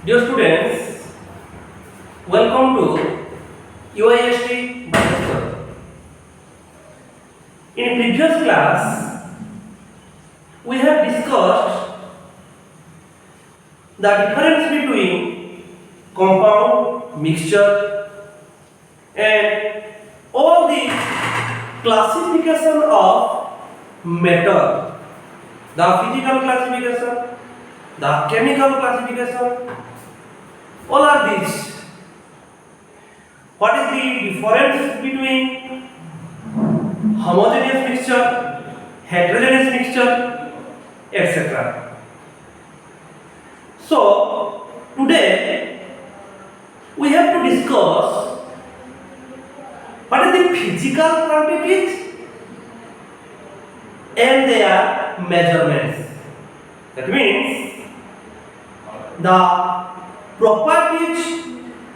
Dear students, welcome to UIST-BLS. In previous class, we have discussed the difference between compound, mixture, and all the classification of matter, the physical classification, the chemical classification, all are these. What is the difference between homogeneous mixture, heterogeneous mixture, etc. So today we have to discuss what are the physical quantities and their measurements. That means the properties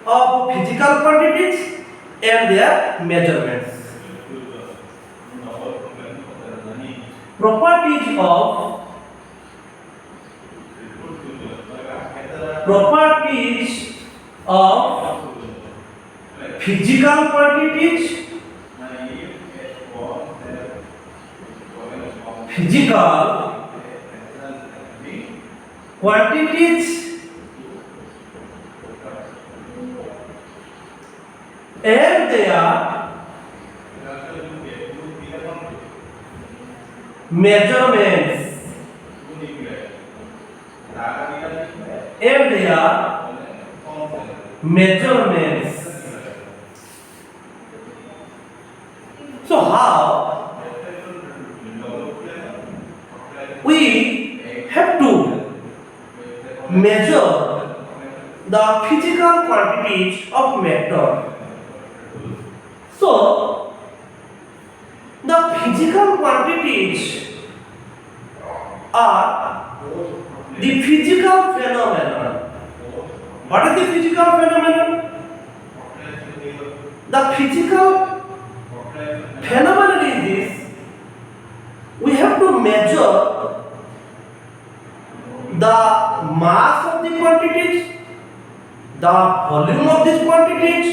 of physical quantities and their measurements. Properties of physical quantities, and their measurements. So how we have to measure the physical quantities of matter? So the physical quantities are the physical phenomenon. What is the physical phenomenon? The physical phenomenon is this: we have to measure the mass of the quantities, the volume of these quantities,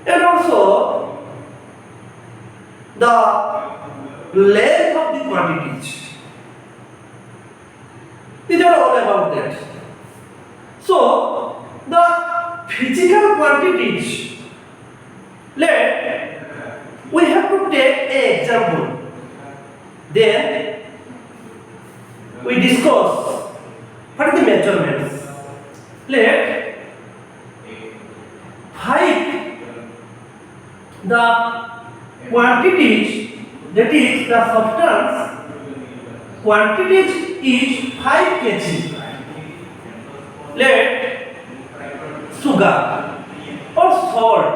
and also the length of the quantities. These are all about that. So the physical quantities, we have to take an example. Then we discuss what are the measurements. Let 5 the quantities, that is the substance quantities is 5 kg. Let sugar or salt,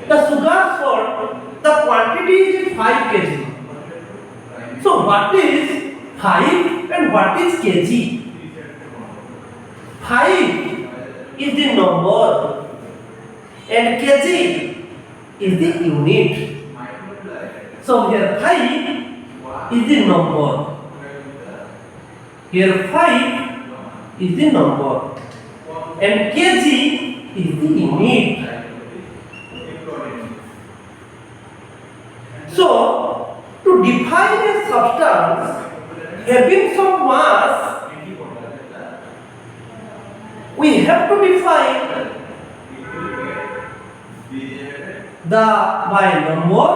the sugar salt, the quantity is 5 kg. So what is 5 and what is kg? 5 is the number and kg is the unit. So here 5 is the number. Here 5 is the number and kg is the unit. So to define a substance having some mass, we have to define the by number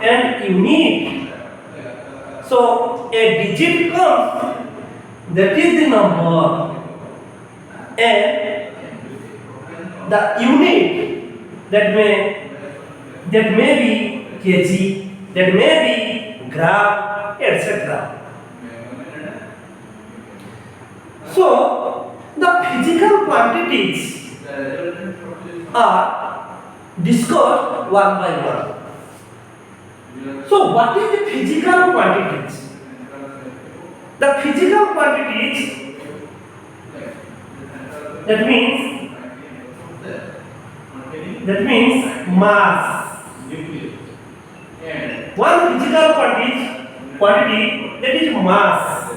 and unit. So a digit comes, that is the number, and the unit that may be kg, that may be gram, etc. So the physical quantities are discussed one by one. So what is the physical quantities? The physical quantities, that means mass. One physical quantity quantity, that is mass,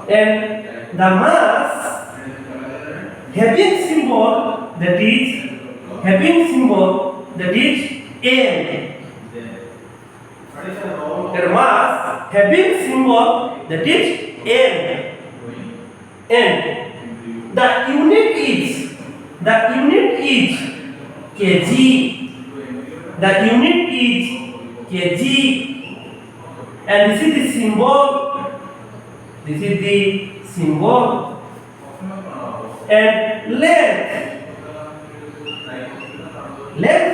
and the mass having symbol that is N. And mass having symbol that is N. And the unit is kg. The unit is kg. And this is the symbol. And length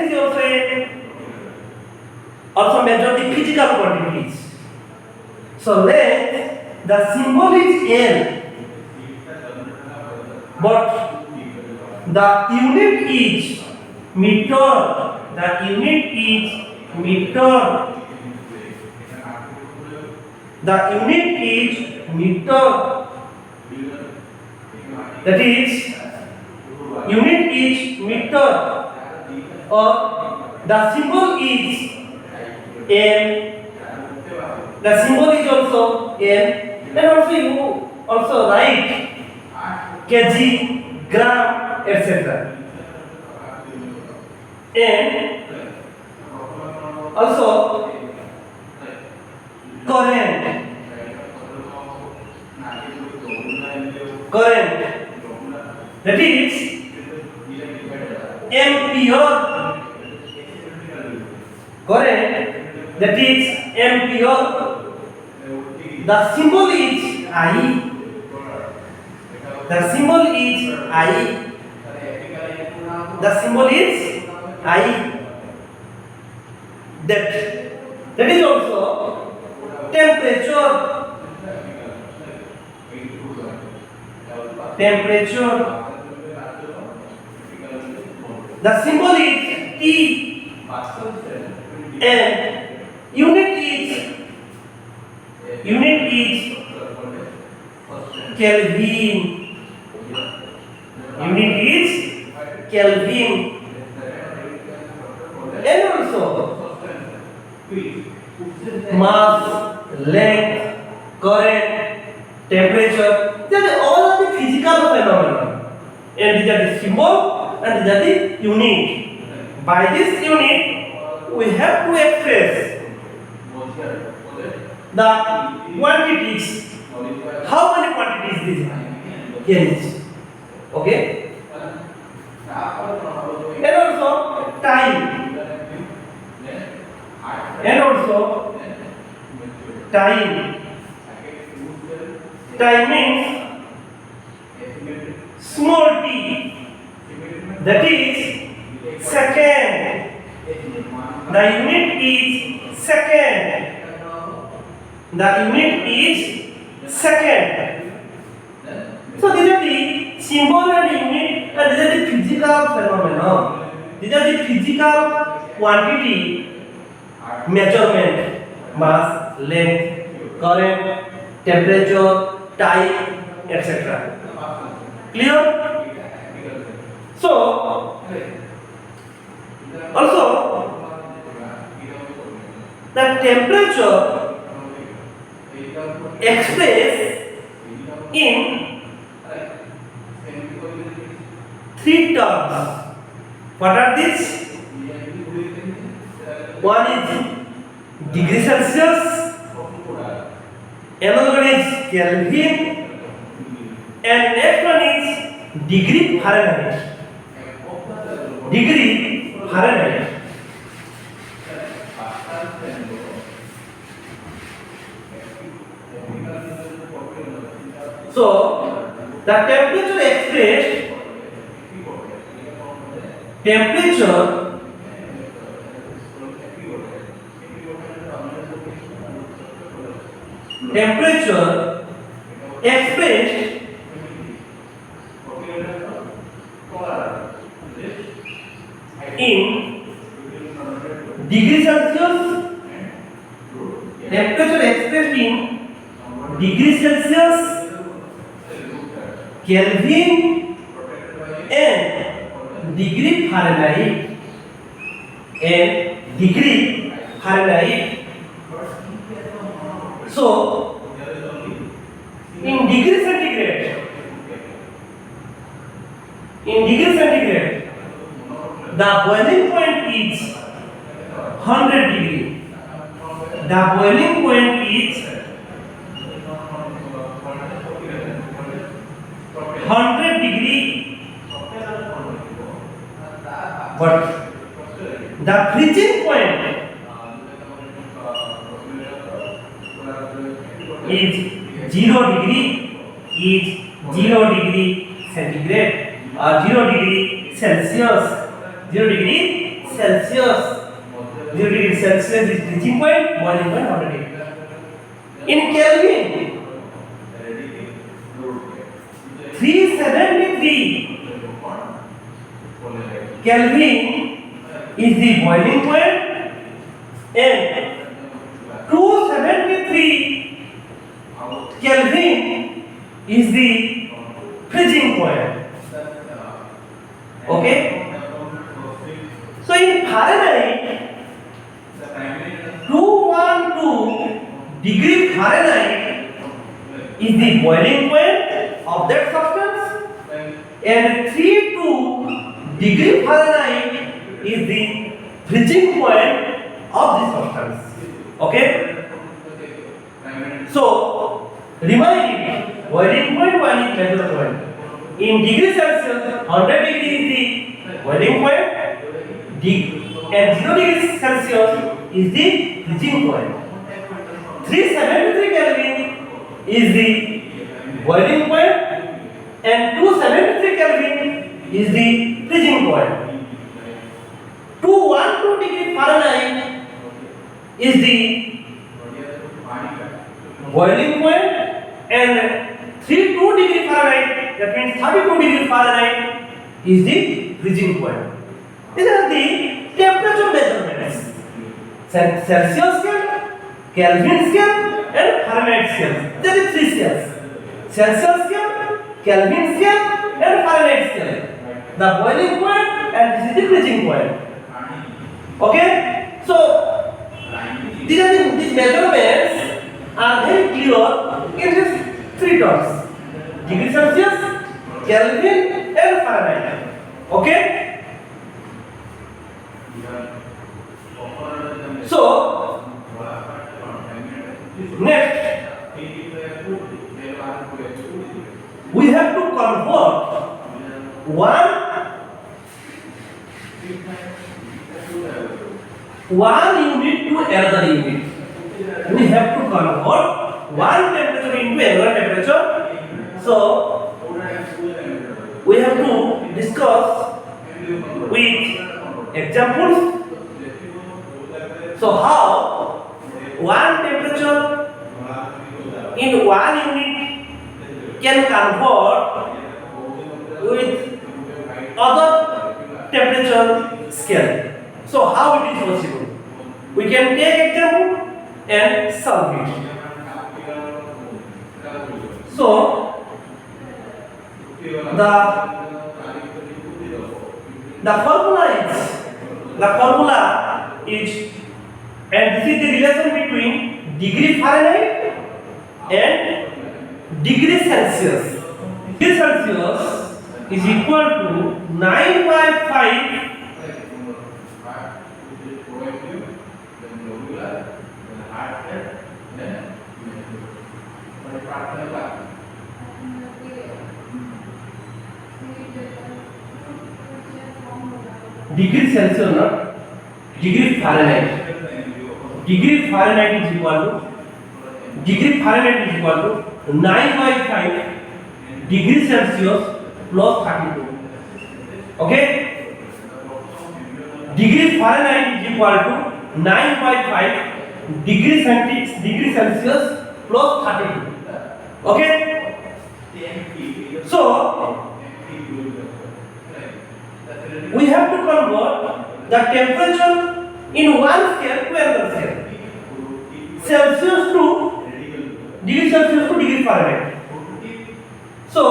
is also measure the physical quantities. So length, the symbol is L, but the unit is meter. The unit is meter. The unit is meter. That is, unit is meter, or the symbol is M. The symbol is also M, and also you also write kg, gram, etc. And also current. That is ampere. Current, that is ampere. The symbol is I. The symbol is I. The symbol is I. That is also temperature. The symbol is T, and unit is Kelvin. Unit is Kelvin. And also mass, length, current, temperature, they are all of the physical phenomena, and these are the symbol and these are the unit. By this unit we have to express the quantities. How many quantities these are? Yes. Okay. And also time. Time means small t, that is second. The unit is second. So these are the symbol and unit, and these are the physical phenomena. These are the physical quantity measurement: mass, length, current, temperature, time, etc. Clear? So also the temperature expressed in three terms. What are these? One is degree Celsius, another one is Kelvin, and next one is degree Fahrenheit. So the temperature expressed in degree Celsius, Kelvin, and degree Fahrenheit. So in degree centigrade, the boiling point is 100 degree. The boiling point is 100 degree, but the freezing point is 0 degree centigrade or 0 degree Celsius. 0 degree Celsius. 0 degree Celsius is freezing point, boiling point 100 degree. In Kelvin, 373 Kelvin is the boiling point and 273 Kelvin is the freezing point. Okay? So in Fahrenheit, 212 degree Fahrenheit is the boiling point of that substance and 32 degree Fahrenheit is the freezing point of this substance. Okay? So remind it, boiling point, one is measured point. In degree Celsius, 100 degree is the boiling point, and 0 degree Celsius is the freezing point. 373 Kelvin is the boiling point, and 273 Kelvin is the freezing point. 212 degree Fahrenheit is the boiling point, and 32 degree Fahrenheit, that means 32 degree Fahrenheit is the freezing point. These are the temperature measurements: Celsius scale, Kelvin scale, and Fahrenheit scale. There are 3 scales: Celsius scale, Kelvin scale, and Fahrenheit scale. The boiling point, and this is the freezing point. Okay? So these measurements are very clear in these 3 terms: degree Celsius, Kelvin, and Fahrenheit. Okay? So next we have to convert one unit to another unit. We have to convert one temperature into another temperature. So we have to discuss with examples. So how one temperature in one unit can convert with other temperature scale. So how it is possible? We can take example and solve it. So the formula is, and this is the relation between degree Fahrenheit and degree Celsius. Degree Celsius is equal to 9/5 degree Celsius, not degree Fahrenheit. Degree Fahrenheit is equal to 9/5 degree Celsius plus 32. Okay? Degree Fahrenheit is equal to 9/5 degree Celsius plus 32. Okay? So we have to convert the temperature in one scale to another scale. Celsius to degree Celsius to degree Fahrenheit. So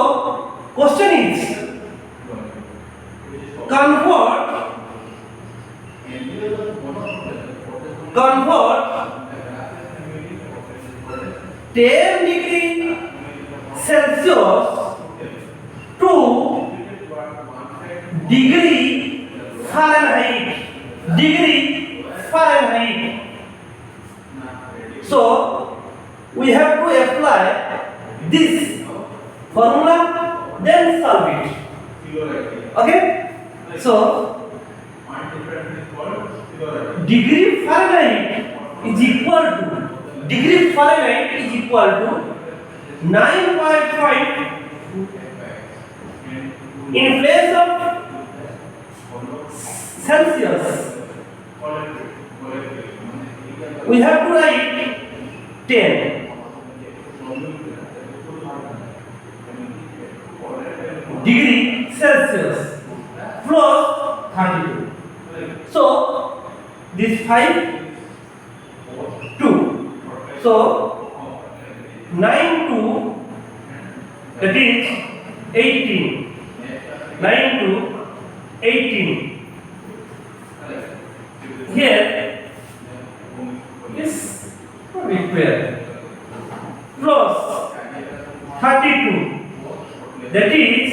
question is, convert 10 degree Celsius to degree Fahrenheit. Degree Fahrenheit. So we have to apply this formula, then solve it. Okay? So degree Fahrenheit is equal to 9.5 in place of Celsius. We have to write 10 degree Celsius plus 32. So this 5 2. So 9 2, that is 18. 9 to 18. Here is required plus 32, that is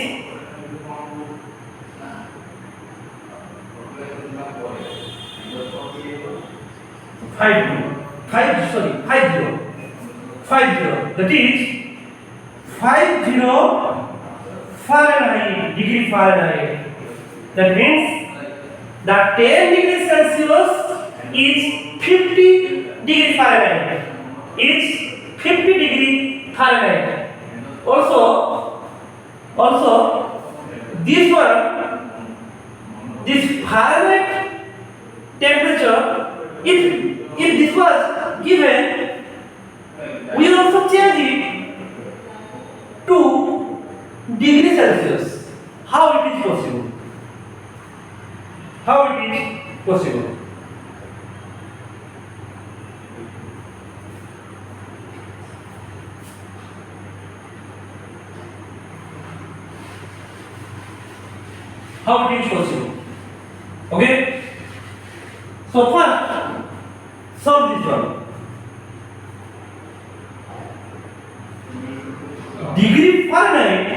50, that is 50 Fahrenheit, degree Fahrenheit. That means the 10 degree Celsius is 50 degree Fahrenheit. Is 50 degree Fahrenheit. Also this one, this Fahrenheit temperature, if this was given, we will also change it to degree Celsius. How it is possible? How it is possible? How it is possible? Okay. So first, solve this one. Degree Fahrenheit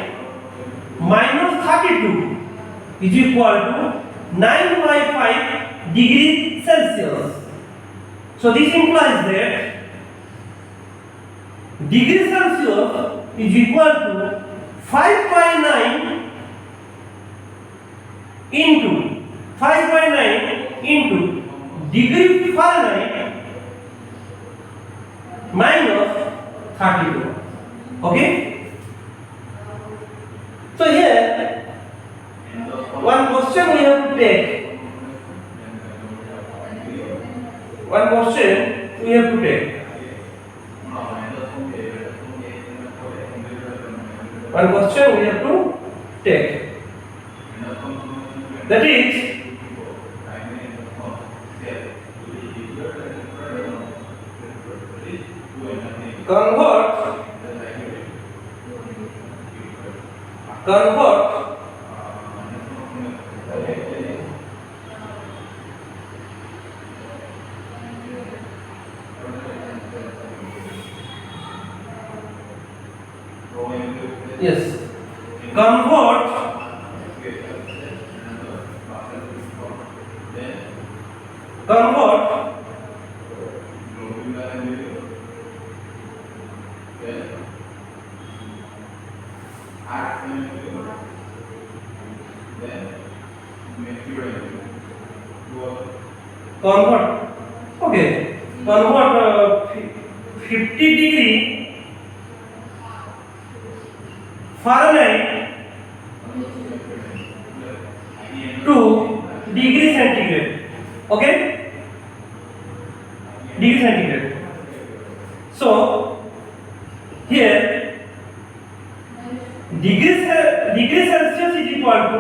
minus 32 is equal to 9.5 degree Celsius. So this implies that degree Celsius is equal to 5.9 into degree Fahrenheit minus 32. Okay? So here one question we have to take. One question we have to take. One question we have to take. That is convert yes, convert convert 50 degree Fahrenheit to degree centigrade. Okay? Degree centigrade. So here degree Celsius is equal to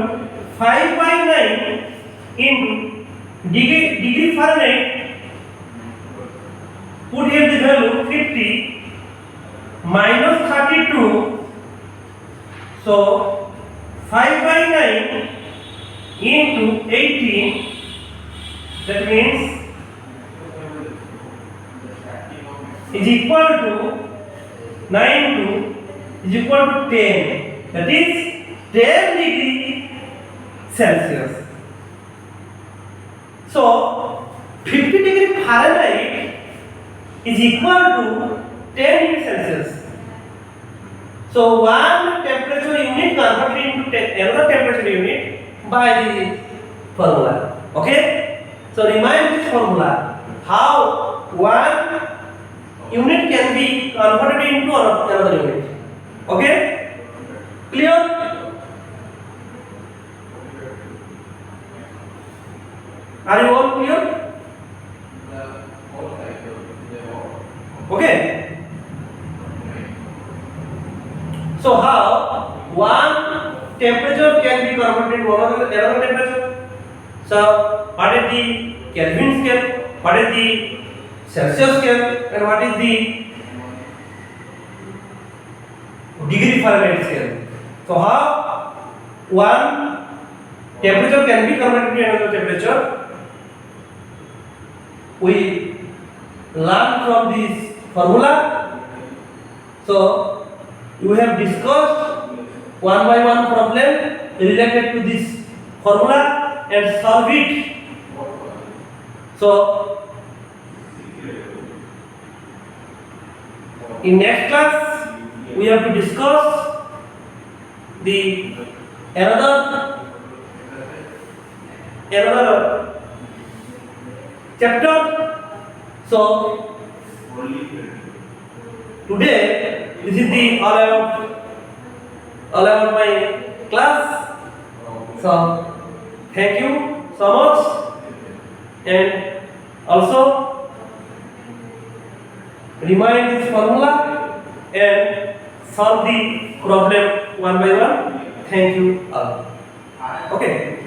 5/9 into degree Fahrenheit. Put here the value 50 minus 32. So 5/9 into 18, that means is equal to 9 is equal to 10. That is 10 degree Celsius. So 50 degree Fahrenheit is equal to 10 degree Celsius. So one temperature unit converted into another temperature unit by the formula. Okay? So remind this formula. How one unit can be converted into another unit. Okay? Clear? Are you all clear? Okay. So how one temperature can be converted to another temperature? So what is the Kelvin scale? What is the Celsius scale? And what is the degree Fahrenheit scale? So how one temperature can be converted to another temperature? We learn from this formula. So you have discussed one by one problem related to this formula and solve it. So in next class we have to discuss the another chapter. So today this is the all about my class. So thank you so much, and also remind this formula and solve the problem one by one. Thank you all. Okay.